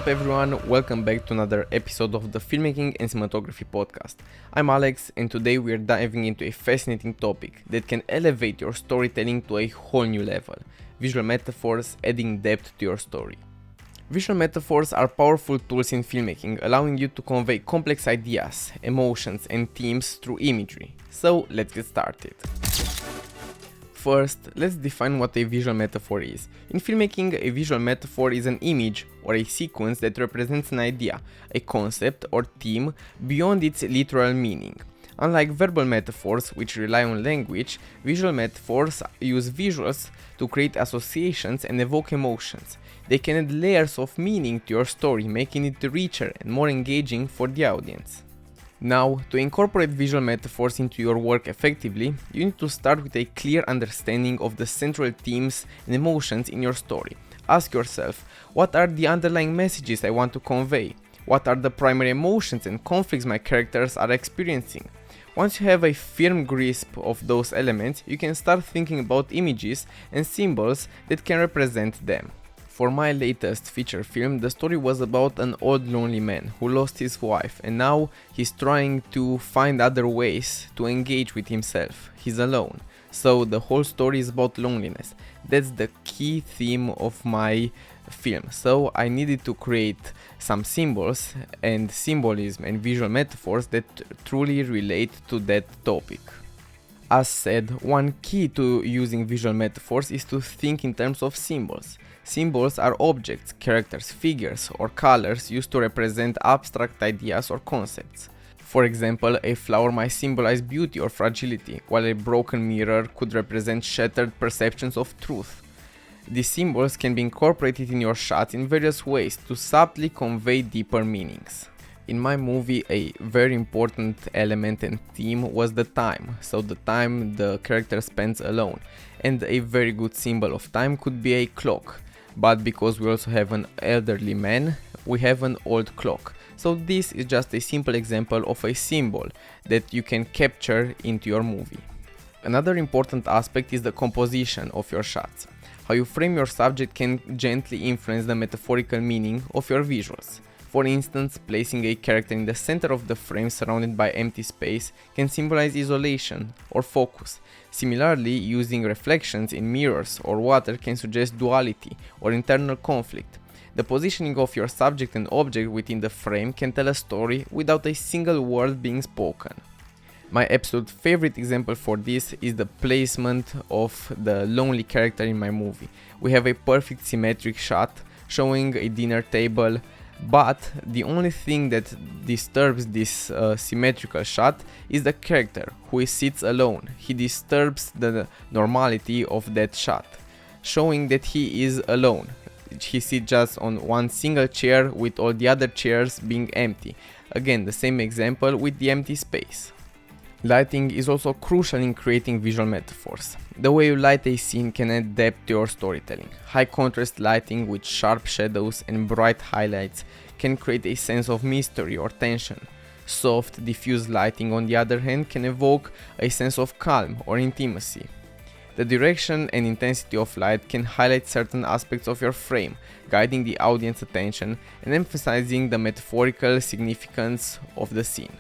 up everyone, welcome back to another episode of the Filmmaking and Cinematography Podcast. I'm Alex and today we are diving into a fascinating topic that can elevate your storytelling to a whole new level: visual metaphors adding depth to your story. Visual metaphors are powerful tools in filmmaking, allowing you to convey complex ideas, emotions and themes through imagery. So let's get started. First, let's define what a visual metaphor is. In filmmaking, a visual metaphor is an image or a sequence that represents an idea, a concept or theme beyond its literal meaning. Unlike verbal metaphors, which rely on language, visual metaphors use visuals to create associations and evoke emotions. They can add layers of meaning to your story, making it richer and more engaging for the audience. Now, to incorporate visual metaphors into your work effectively, you need to start with a clear understanding of the central themes and emotions in your story. Ask yourself, what are the underlying messages I want to convey? What are the primary emotions and conflicts my characters are experiencing? Once you have a firm grasp of those elements, you can start thinking about images and symbols that can represent them. For my latest feature film, the story was about an old lonely man who lost his wife and now he's trying to find other ways to engage with himself. He's alone. So the whole story is about loneliness. That's the key theme of my film. So I needed to create some symbols and symbolism and visual metaphors that truly relate to that topic. As said, one key to using visual metaphors is to think in terms of symbols. Symbols are objects, characters, figures, or colors used to represent abstract ideas or concepts. For example, a flower might symbolize beauty or fragility, while a broken mirror could represent shattered perceptions of truth. These symbols can be incorporated in your shots in various ways to subtly convey deeper meanings. In my movie, a very important element and theme was the time, so the time the character spends alone. And a very good symbol of time could be a clock. But because we also have an elderly man, we have an old clock. So this is just a simple example of a symbol that you can capture into your movie. Another important aspect is the composition of your shots. How you frame your subject can gently influence the metaphorical meaning of your visuals. For instance, placing a character in the center of the frame surrounded by empty space can symbolize isolation or focus. Similarly, using reflections in mirrors or water can suggest duality or internal conflict. The positioning of your subject and object within the frame can tell a story without a single word being spoken. My absolute favorite example for this is the placement of the lonely character in my movie. We have a perfect symmetric shot showing a dinner table, but the only thing that disturbs this symmetrical shot is the character who sits alone. He disturbs the normality of that shot, showing that he is alone. He sits just on one single chair with all the other chairs being empty. Again, the same example with the empty space. Lighting is also crucial in creating visual metaphors. The way you light a scene can add depth to your storytelling. High contrast lighting with sharp shadows and bright highlights can create a sense of mystery or tension. Soft, diffuse lighting, on the other hand, can evoke a sense of calm or intimacy. The direction and intensity of light can highlight certain aspects of your frame, guiding the audience attention and emphasizing the metaphorical significance of the scene.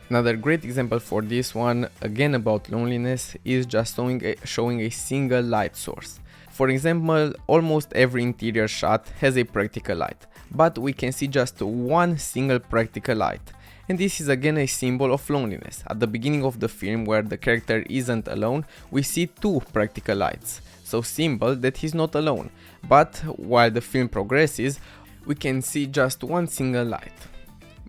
Another great example for this one, again about loneliness, is just showing a single light source. For example, almost every interior shot has a practical light, but we can see just one single practical light. And this is again a symbol of loneliness. At the beginning of the film, where the character isn't alone, we see two practical lights, so symbol that he's not alone. But while the film progresses, we can see just one single light.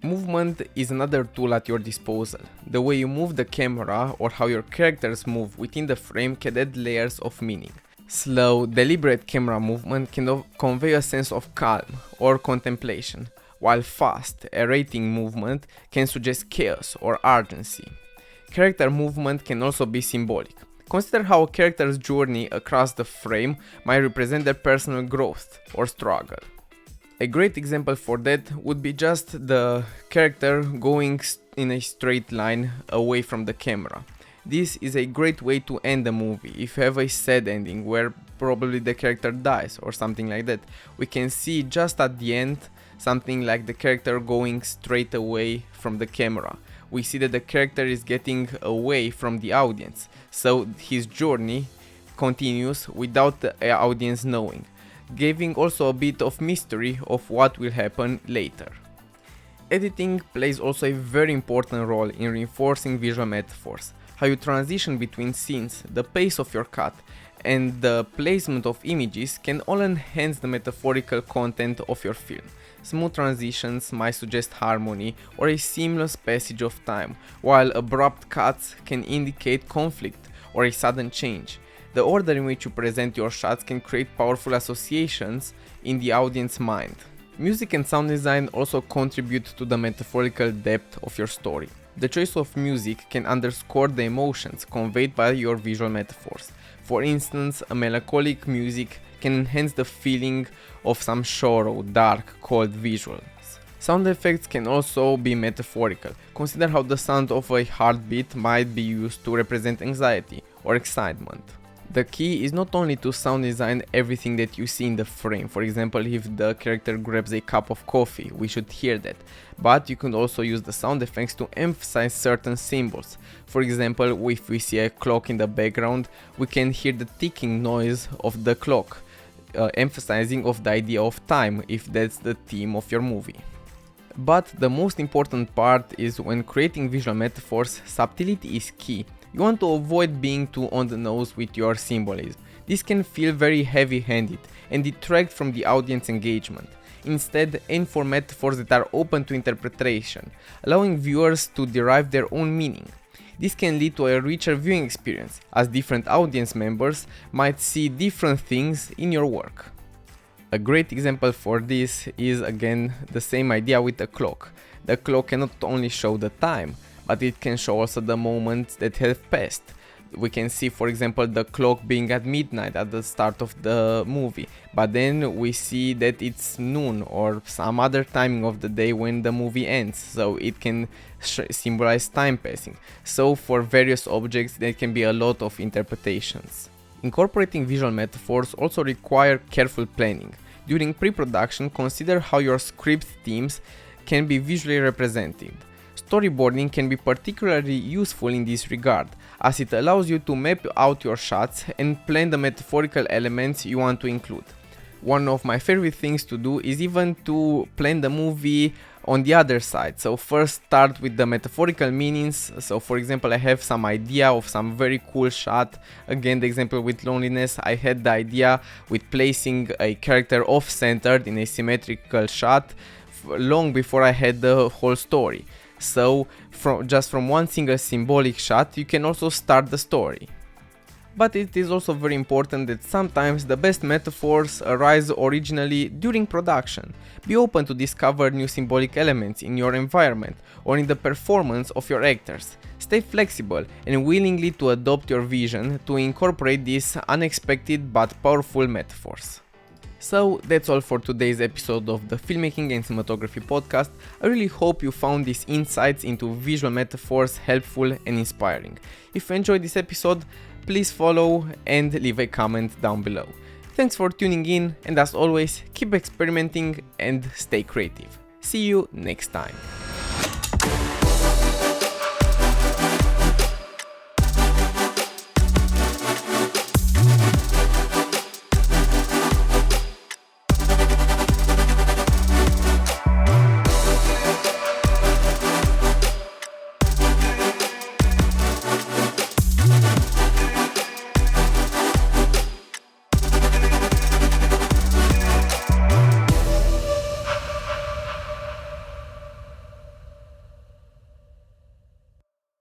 Movement is another tool at your disposal. The way you move the camera or how your characters move within the frame can add layers of meaning. Slow, deliberate camera movement can convey a sense of calm or contemplation, while fast, errating movement can suggest chaos or urgency. Character movement can also be symbolic. Consider how a character's journey across the frame might represent their personal growth or struggle. A great example for that would be just the character going in a straight line away from the camera. This is a great way to end the movie. If you have a sad ending where probably the character dies or something like that, we can see just at the end something like the character going straight away from the camera. We see that the character is getting away from the audience, so his journey continues without the audience knowing, giving also a bit of mystery of what will happen later. Editing plays also a very important role in reinforcing visual metaphors. How you transition between scenes, the pace of your cut, and the placement of images can all enhance the metaphorical content of your film. Smooth transitions might suggest harmony or a seamless passage of time, while abrupt cuts can indicate conflict or a sudden change. The order in which you present your shots can create powerful associations in the audience's mind. Music and sound design also contribute to the metaphorical depth of your story. The choice of music can underscore the emotions conveyed by your visual metaphors. For instance, a melancholic music can enhance the feeling of some sorrow, dark, cold visuals. Sound effects can also be metaphorical. Consider how the sound of a heartbeat might be used to represent anxiety or excitement. The key is not only to sound design everything that you see in the frame. For example, if the character grabs a cup of coffee, we should hear that. But you can also use the sound effects to emphasize certain symbols. For example, if we see a clock in the background, we can hear the ticking noise of the clock, emphasizing of the idea of time, if that's the theme of your movie. But the most important part is when creating visual metaphors, subtlety is key. You want to avoid being too on the nose with your symbolism. This can feel very heavy-handed and detract from the audience engagement. Instead, aim for metaphors that are open to interpretation, allowing viewers to derive their own meaning. This can lead to a richer viewing experience, as different audience members might see different things in your work. A great example for this is again the same idea with the clock. The clock cannot only show the time, but it can show also the moments that have passed. We can see, for example, the clock being at midnight at the start of the movie, but then we see that it's noon or some other timing of the day when the movie ends, so it can symbolize time passing. So for various objects there can be a lot of interpretations. Incorporating visual metaphors also require careful planning. During pre-production, consider how your script themes can be visually represented. Storyboarding can be particularly useful in this regard, as it allows you to map out your shots and plan the metaphorical elements you want to include. One of my favorite things to do is even to plan the movie on the other side. So first start with the metaphorical meanings. So for example, I have some idea of some very cool shot. Again, the example with loneliness, I had the idea with placing a character off-centered in a symmetrical shot long before I had the whole story. So from one single symbolic shot, you can also start the story. But it is also very important that sometimes the best metaphors arise originally during production. Be open to discover new symbolic elements in your environment or in the performance of your actors. Stay flexible and willingly to adopt your vision to incorporate these unexpected but powerful metaphors. So that's all for today's episode of the Filmmaking and Cinematography Podcast. I really hope you found these insights into visual metaphors helpful and inspiring. If you enjoyed this episode, please follow and leave a comment down below. Thanks for tuning in, and as always, keep experimenting and stay creative. See you next time.